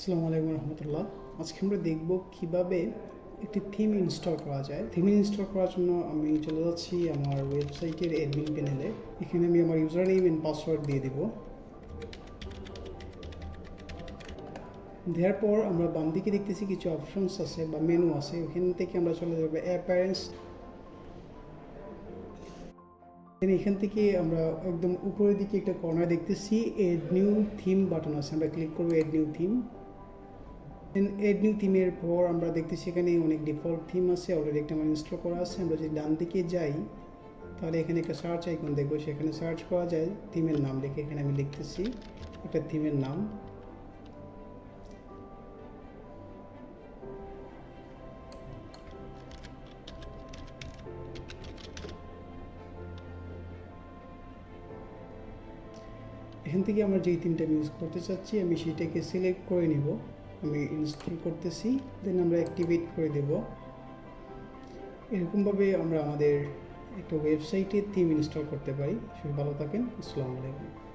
আসসালামু আলাইকুম রহমতুল্লাহ। আজকে আমরা দেখব কিভাবে একটি থিম ইনস্টল করা যায়। থিম ইনস্টল করার জন্য আমি চলে যাচ্ছি আমার ওয়েবসাইটের অ্যাডমিন প্যানেলে। এখানে আমি আমার ইউজার নেম এন্ড পাসওয়ার্ড দিয়ে দিব। দেওয়ার পর আমরা বাম দিকে দেখতেছি কিছু অপশনস আছে বা মেনু আছে, ওখান থেকে আমরা চলে যাব অ্যাপিয়ারেন্স। এখান থেকে আমরা একদম উপরের দিকে একটা কর্নার দেখতেছি এড নিউ থিম বাটন আছে, আমরা ক্লিক করবো add new theme. Add new থিমের পর আমরা দেখতেছি এখানে অনেক ডিফল্ট থিম আছে, অলরেডি একটা আমার ইনস্টল করা আছে। আমরা যদি ডান দিকে যাই তাহলে এখানে একটা সার্চ আইকন দেখবো, সেখানে সার্চ করা যায় থিমের নাম লিখে। এখানে আমি লিখতেছি একটা থিমের নাম। এখান থেকে আমরা যেই থিমটা ইউজ করতে চাচ্ছি আমি সেটাকে সিলেক্ট করে নিব। আমি ইনস্টল করতেছি, দেন আমরা অ্যাক্টিভেট করে দেব। এরকমভাবে আমরা আমাদের একটা ওয়েবসাইটে থিম ইনস্টল করতে পারি। সবাই ভালো থাকেন। আসসালামু আলাইকুম।